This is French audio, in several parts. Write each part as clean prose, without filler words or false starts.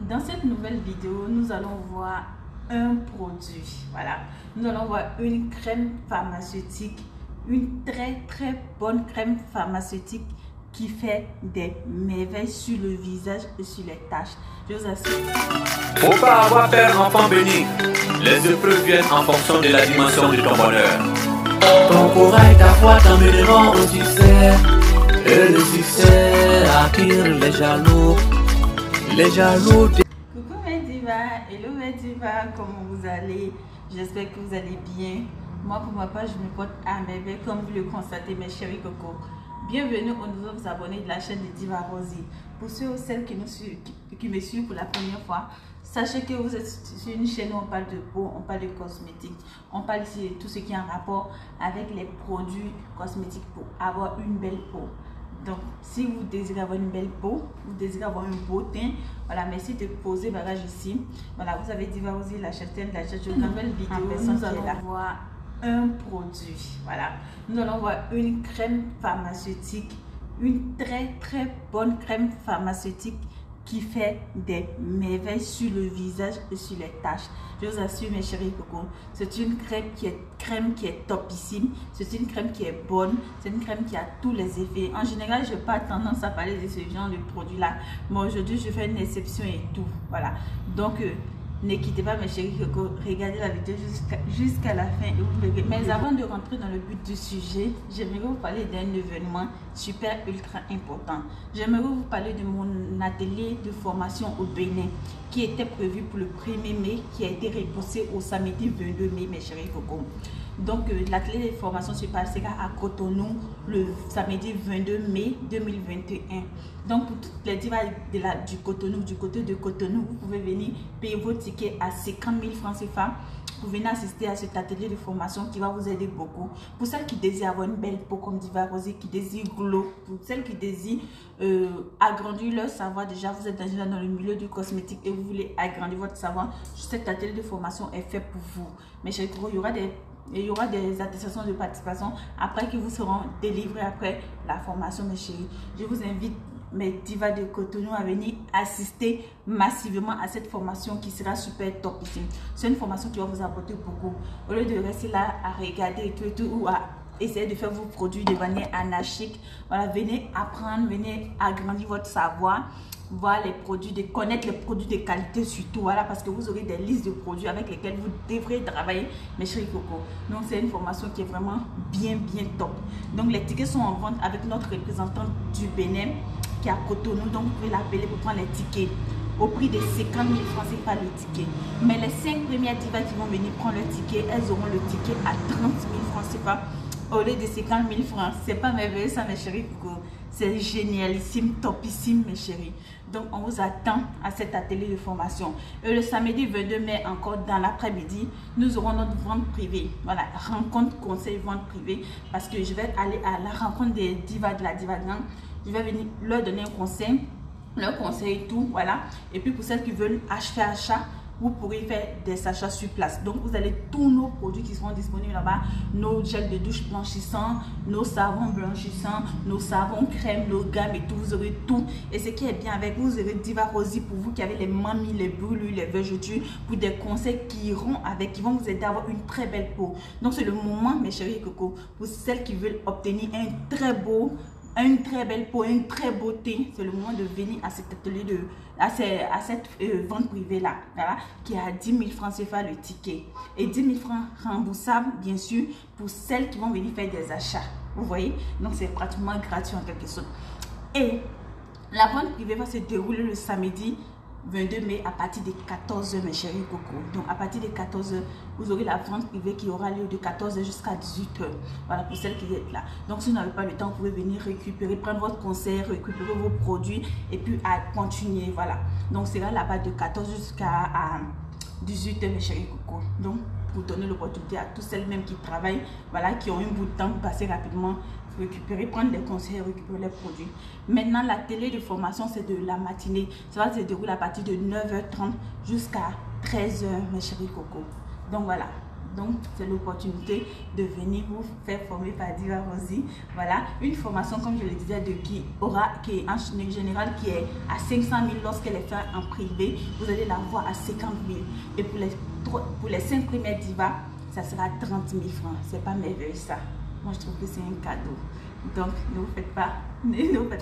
Dans cette nouvelle vidéo, nous allons voir un produit. Voilà, nous allons voir une crème pharmaceutique, une très bonne crème pharmaceutique qui fait des merveilles sur le visage et sur les taches. Je vous assure. Faut pas avoir peur, enfant béni. Les épreuves viennent en fonction de la dimension de ton bonheur. Ton courage, ta foi t'emmèneront au succès. Et le succès attire les jaloux. Les jaloux. Coucou mes divas, hello mes divas, comment vous allez? J'espère que vous allez bien. Moi pour ma part, je me porte à merveille comme vous le constatez mes chéris coco. Bienvenue aux nouveaux abonnés de la chaîne de Diva Rosie. Pour ceux ou celles qui me suivent pour la première fois, sachez que vous êtes sur une chaîne où on parle de peau, on parle de cosmétiques, on parle ici de tout ce qui est en rapport avec les produits cosmétiques pour avoir une belle peau. Donc, si vous désirez avoir une belle peau, vous désirez avoir un beau teint, voilà, merci de poser bagage ici. Voilà, vous avez Diva Rosie, la chaîne de la chaîne. Une nouvelle vidéo, nous allons voir un produit. Voilà, nous allons voir une crème pharmaceutique, une très bonne crème pharmaceutique qui fait des merveilles sur le visage et sur les taches. Je vous assure mes chéris coco, c'est une crème qui est topissime, c'est une crème qui est bonne, c'est une crème qui a tous les effets. En général, je n'ai pas tendance à parler de ce genre de produit là, mais aujourd'hui je fais une exception et tout. Voilà, donc ne quittez pas mes chéris coco, regardez la vidéo jusqu'à la fin et vous verrez. Mais avant de rentrer dans le but du sujet, j'aimerais vous parler d'un événement super ultra important. J'aimerais vous parler de mon atelier de formation au Bénin qui était prévu pour le 1er mai, qui a été repoussé au samedi 22 mai mes chéris coco. Donc l'atelier de formation se passera à Cotonou le samedi 22 mai 2021. Donc pour toutes les divas du Cotonou, du côté de Cotonou, vous pouvez venir payer vos tickets à 50 000 francs CFA pour venir assister à cet atelier de formation qui va vous aider beaucoup. Pour celles qui désirent avoir une belle peau comme Diva Rosie, qui désirent glow, pour celles qui désirent agrandir leur savoir, déjà vous êtes déjà dans le milieu du cosmétique et vous voulez agrandir votre savoir, cet atelier de formation est fait pour vous. Mais chez vous, il y aura des attestations de participation après qui vous seront délivrées après la formation mes chéris. Je vous invite mes divas de Cotonou à venir assister massivement à cette formation qui sera super top ici. C'est une formation qui va vous apporter beaucoup. Au lieu de rester là à regarder et tout ou à essayer de faire vos produits de manière anarchique, voilà, venez apprendre, venez agrandir votre savoir, voir les produits, de connaître les produits de qualité surtout, voilà, parce que vous aurez des listes de produits avec lesquels vous devrez travailler mes chéris coco. Donc c'est une formation qui est vraiment bien top. Donc les tickets sont en vente avec notre représentant du Bénin qui est à Cotonou, donc vous pouvez l'appeler pour prendre les tickets au prix de 50 000 francs, c'est pas le ticket. Mais les 5 premières divas qui vont venir prendre le ticket, elles auront le ticket à 30 000 francs, c'est pas au lieu de 50 000 francs. C'est pas merveilleux ça mes chéris coco, c'est génialissime, topissime mes chéris. Donc on vous attend à cet atelier de formation. Et le samedi 22 mai encore dans l'après-midi, nous aurons notre vente privée. Voilà, rencontre conseil vente privée, parce que je vais aller à la rencontre des divas de la Diva Gang. Je vais venir leur donner un conseil, leur conseil et tout, voilà. Et puis pour celles qui veulent faire achat, vous pourrez faire des achats sur place. Donc vous avez tous nos produits qui seront disponibles là-bas, nos gels de douche blanchissants, nos savons blanchissants, nos savons crème, nos gammes et tout, vous aurez tout. Et ce qui est bien avec vous, vous aurez Diva Rosie pour vous qui avez les mamies, les brûlures, les vergetures, pour des conseils qui iront avec, qui vont vous aider à avoir une très belle peau. Donc c'est le moment mes chéris coco, pour celles qui veulent obtenir une très belle peau, une très beau teint, c'est le moment de venir à cet atelier à cette vente privée là, voilà, qui est à 10 000 francs CFA le ticket. Et 10 000 francs remboursables, bien sûr, pour celles qui vont venir faire des achats. Vous voyez? Donc c'est pratiquement gratuit en quelque sorte. Et la vente privée va se dérouler le samedi 22 mai à partir de 14 h mes chéris coco. Donc à partir de 14 h, vous aurez la vente privée qui aura lieu de 14 h jusqu'à 18 h. Voilà pour celles qui êtes là. Donc si vous n'avez pas le temps, vous pouvez venir récupérer, prendre votre conseil, récupérer vos produits et puis à continuer. Voilà. Donc c'est là là-bas de 14 jusqu'à 18 h mes chéris coco. Donc pour donner l'opportunité à tous celles même qui travaillent, voilà, qui ont un bout de temps pour passer rapidement, récupérer, prendre des conseils, récupérer les produits. Maintenant, la télé de formation, c'est de la matinée. Ça va se dérouler à partir de 9 h 30 jusqu'à 13 h mes chéris coco. Donc voilà, Donc, c'est l'opportunité de venir vous faire former par Diva Rosy. Voilà, une formation, comme je le disais, qui est en général qui est à 500 000 lorsqu'elle est faite en privé. Vous allez la voir à 50 000. Et pour les 5 premières divas, ça sera 30 000 francs. C'est pas merveilleux ça. Moi, je trouve que c'est un cadeau. Donc, ne vous faites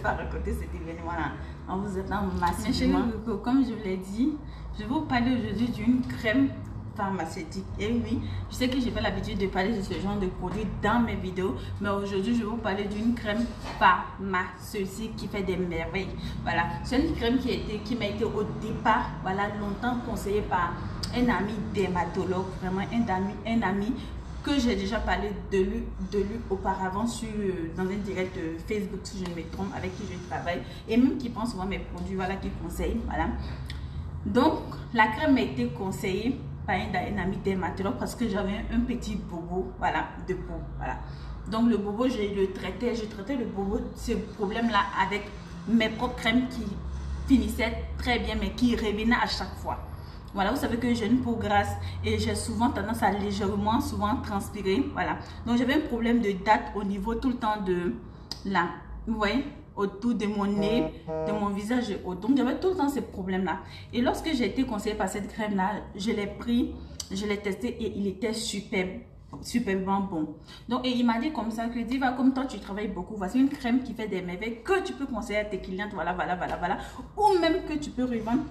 pas raconter cet événement-là. On vous attend massivement. Comme je vous l'ai dit, je vais vous parler aujourd'hui d'une crème pharmaceutique. Et oui, je sais que j'ai pas l'habitude de parler de ce genre de produit dans mes vidéos, mais aujourd'hui, je vais vous parler d'une crème pharmaceutique qui fait des merveilles. Voilà, c'est une crème qui m'a été au départ, voilà, longtemps conseillée par un ami dermatologue, vraiment un ami que j'ai déjà parlé de lui auparavant dans un direct Facebook, si je ne me trompe, avec qui je travaille, et même qui prend souvent mes produits, voilà, qui conseille, voilà. Donc, la crème m'a été conseillée par un ami dermatologue parce que j'avais un petit bobo, voilà, de peau, voilà. Donc, le bobo, je traitais le bobo, ce problème-là, avec mes propres crèmes qui finissaient très bien, mais qui revenaient à chaque fois. Voilà, vous savez que j'ai une peau grasse et j'ai souvent tendance à légèrement transpirer. Voilà. Donc, j'avais un problème de date au niveau tout le temps de là. Vous voyez, autour de mon nez, de mon visage et autour. Donc, j'avais tout le temps ces problèmes-là. Et lorsque j'ai été conseillée par cette crème-là, je l'ai pris, je l'ai testé et il était superbement bon. Donc, et il m'a dit comme ça que Diva, comme toi tu travailles beaucoup, voici une crème qui fait des merveilles que tu peux conseiller à tes clientes, voilà. Ou même que tu peux revendre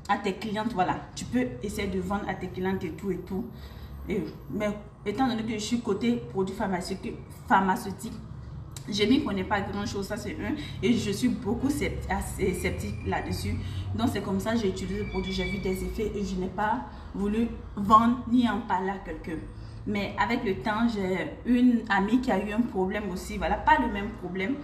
à tes clientes, voilà, tu peux essayer de vendre à tes clientes et tout. Mais étant donné que je suis côté produit pharmaceutique, je n'y connais pas grand chose, ça c'est un, et je suis beaucoup sceptique là-dessus. Donc c'est comme ça j'ai utilisé le produit, j'ai vu des effets et je n'ai pas voulu vendre ni en parler à quelqu'un. Mais avec le temps, j'ai une amie qui a eu un problème aussi, voilà, pas le même problème,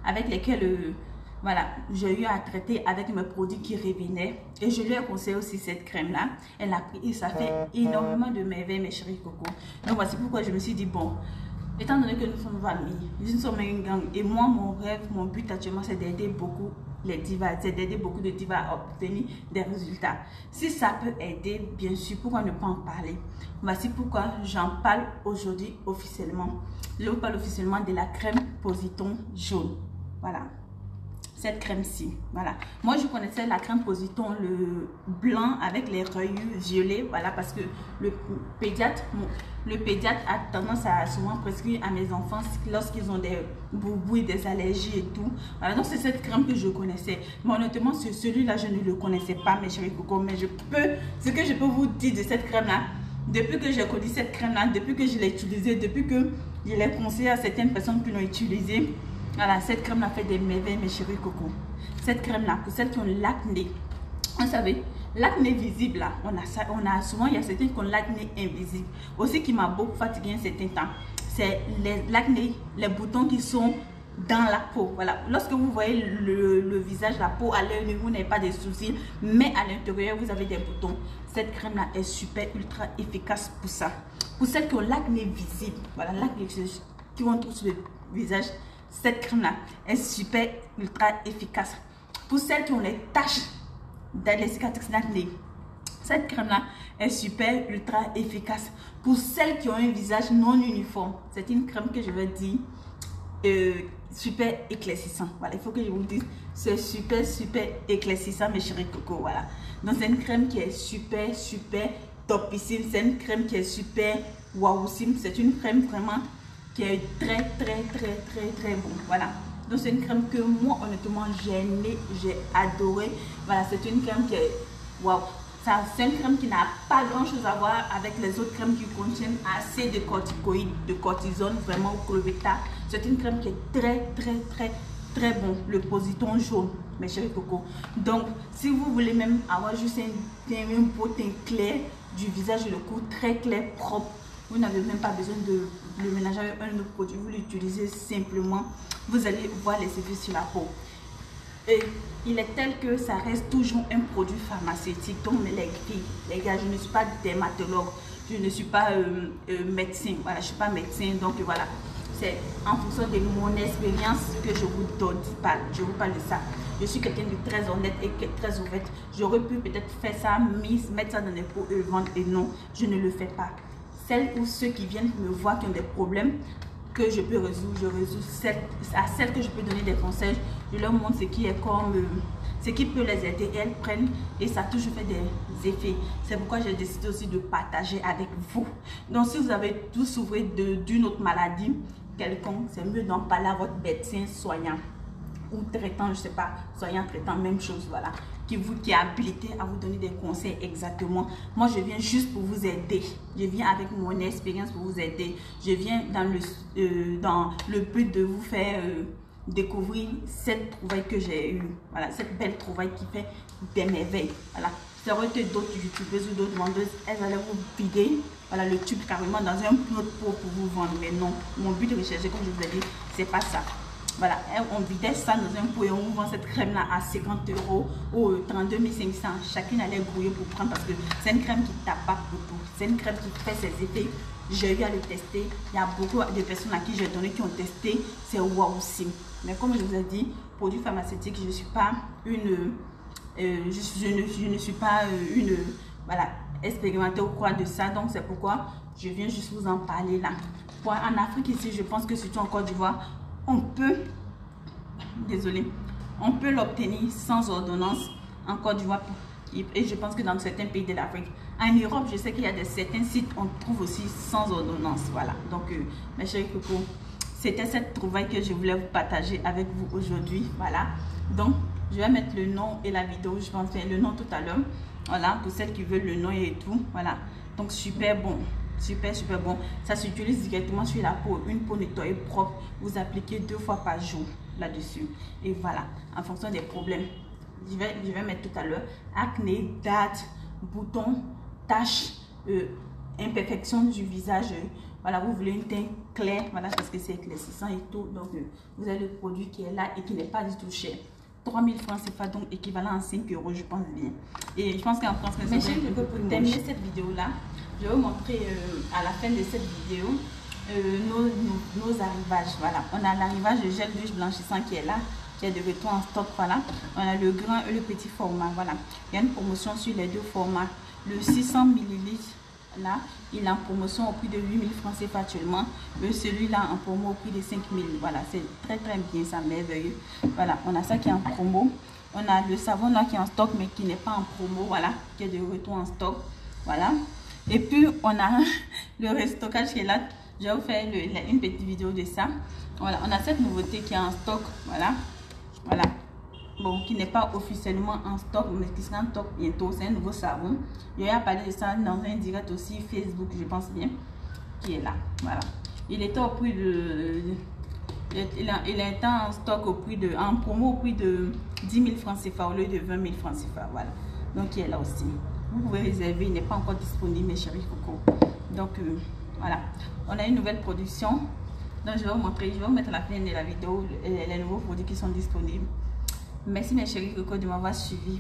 avec lesquels voilà, j'ai eu à traiter avec mes produits qui revenaient et je lui ai conseillé aussi cette crème là. Elle a pris et ça fait énormément de merveilles, mes chéris coco. Donc voici pourquoi je me suis dit bon, étant donné que nous sommes famille, nous sommes une gang et moi mon rêve, mon but actuellement c'est d'aider beaucoup les divas, c'est d'aider beaucoup de divas à obtenir des résultats. Si ça peut aider, bien sûr, pourquoi ne pas en parler? Voici pourquoi j'en parle aujourd'hui officiellement. Je vous parle officiellement de la crème Positon jaune. Voilà. Cette crème-ci, voilà. Moi, je connaissais la crème Positon, le blanc avec les rayures violets, voilà, parce que le pédiatre a tendance à souvent prescrire à mes enfants lorsqu'ils ont des boubous et des allergies et tout. Voilà, donc c'est cette crème que je connaissais. Mais honnêtement, celui-là, je ne le connaissais pas, mes chéris coco. Mais ce que je peux vous dire de cette crème-là, depuis que j'ai connu cette crème-là, depuis que je l'ai utilisée, depuis que je l'ai conseillé à certaines personnes qui l'ont utilisée, voilà, cette crème-là fait des merveilles, mes chéris coco. Cette crème-là, pour celles qui ont l'acné, vous savez, l'acné visible, là, souvent, il y a certains qui ont l'acné invisible. Aussi, qui m'a beaucoup fatigué un certain temps, c'est l'acné, les boutons qui sont dans la peau. Voilà, lorsque vous voyez le visage, la peau à l'œil nu, vous n'avez pas de soucis, mais à l'intérieur, vous avez des boutons. Cette crème-là est super, ultra efficace pour ça. Pour celles qui ont l'acné visible, voilà, l'acné qui vont trouver sur le visage, cette crème-là est super, ultra efficace. Pour celles qui ont les taches dans les cicatrices d'acné, cette crème-là est super, ultra efficace. Pour celles qui ont un visage non uniforme, c'est une crème que je vais dire super éclaircissant. Voilà, il faut que je vous dise, c'est super, super éclaircissant, mes chéris coco. Voilà. Donc, c'est une crème qui est super, super topissime. C'est une crème qui est super wowissime. C'est une crème vraiment qui est très bon. Voilà, donc c'est une crème que moi honnêtement j'ai aimé, j'ai adoré. Voilà, c'est une crème qui est waouh, c'est une crème qui n'a pas grand chose à voir avec les autres crèmes qui contiennent assez de corticoïdes, de cortisone, vraiment au clovetta. C'est une crème qui est très bon, le Positon jaune, mes chéris coco. Donc si vous voulez même avoir juste un beau teint clair du visage et le cou très clair, propre, vous n'avez même pas besoin de le mélanger avec un autre produit, vous l'utilisez simplement, vous allez voir les effets sur la peau. Et il est tel que ça reste toujours un produit pharmaceutique. Donc les filles, les gars, je ne suis pas dermatologue, je ne suis pas médecin, voilà, je ne suis pas médecin, donc voilà. C'est en fonction de mon expérience que je vous donne, je vous parle de ça. Je suis quelqu'un de très honnête et très ouverte. J'aurais pu peut-être faire ça, mettre ça dans les pots et vendre, et non, je ne le fais pas. celles ou ceux qui viennent me voir qui ont des problèmes que je peux résoudre, je résous à celles que je peux donner des conseils, je leur montre ce qui est comme ce qui peut les aider et elles prennent et ça a toujours fait des effets. C'est pourquoi j'ai décidé aussi de partager avec vous. Donc si vous avez tous souffert d'une autre maladie quelconque, c'est mieux d'en parler à votre médecin soignant ou traitant, je sais pas, soignant, traitant, même chose, voilà, qui est habilité à vous donner des conseils exactement. Moi, je viens juste pour vous aider. Je viens avec mon expérience pour vous aider. Je viens dans le but de vous faire découvrir cette trouvaille que j'ai eue. Voilà, cette belle trouvaille qui fait des merveilles. Voilà. Ça aurait été d'autres youtubeuses ou d'autres vendeuses, elles allaient vous vider, voilà, le tube carrément dans un autre pot pour vous vendre. Mais non, mon but de rechercher, comme je vous ai dit, c'est pas ça. Voilà, on vidait ça dans un pot et on vous vend cette crème là à 50 € ou 32 500. Chacune allait grouiller pour prendre parce que c'est une crème qui tape pas beaucoup. C'est une crème qui fait ses effets. J'ai eu à le tester. Il y a beaucoup de personnes à qui j'ai donné qui ont testé. C'est waouh aussi. Mais comme je vous ai dit, produit pharmaceutique, je ne suis pas une je ne suis pas une voilà, expérimentée ou quoi de ça. Donc c'est pourquoi je viens juste vous en parler là. En Afrique ici, je pense que surtout en Côte d'Ivoire, on peut, on peut l'obtenir sans ordonnance en Côte d'Ivoire et je pense que dans certains pays de l'Afrique. En Europe, je sais qu'il y a certains sites, on trouve aussi sans ordonnance. Voilà, donc mes chéris coco, c'était cette trouvaille que je voulais vous partager avec vous aujourd'hui. Voilà, donc je vais mettre le nom et la vidéo, je pense faire le nom tout à l'heure. Voilà, pour celles qui veulent le nom et tout. Voilà, donc super bon. Super bon, ça s'utilise directement sur la peau, une peau nettoyée propre, vous appliquez 2 fois par jour là-dessus et voilà, en fonction des problèmes, je vais mettre tout à l'heure, acné, dates, boutons, taches, imperfections du visage, voilà, vous voulez une teinte claire, voilà, parce que c'est éclaircissant et tout, donc vous avez le produit qui est là et qui n'est pas du tout cher. 3000 francs CFA, donc équivalent à 5 €, je pense bien. Et je pense qu'en France, mais pour terminer cette vidéo là, je vais vous montrer à la fin de cette vidéo nos arrivages. Voilà, on a l'arrivage de gel douche blanchissant qui est là, qui est de retour en stock. Voilà, on a le grand et le petit format. Voilà, il y a une promotion sur les deux formats. Le 600 ml là, il est en promotion au prix de 8000 francs CFA actuellement. Celui-là en promo au prix de 5000. Voilà, c'est très bien, ça, merveilleux. Voilà, on a ça qui est en promo. On a le savon là qui est en stock mais qui n'est pas en promo. Voilà, qui est de retour en stock. Voilà. Et puis on a le restockage qui est là. Je vais vous faire une petite vidéo de ça. Voilà, on a cette nouveauté qui est en stock. Voilà, voilà. Bon, qui n'est pas officiellement en stock, mais qui sera en stock bientôt. C'est un nouveau savon. Il y a parlé de ça dans un direct aussi Facebook, je pense bien, qui est là. Voilà. Il était au prix de... Il est en stock au prix de... En promo au prix de 10 000 francs CFA au lieu de 20 000 francs CFA. Voilà. Donc, il est là aussi. Vous pouvez réserver, il n'est pas encore disponible, mes chéris coco. Donc, voilà. On a une nouvelle production. Donc, je vais vous montrer, je vais vous mettre à la fin de la vidéo les nouveaux produits qui sont disponibles. Merci mes chéris coco de m'avoir suivi.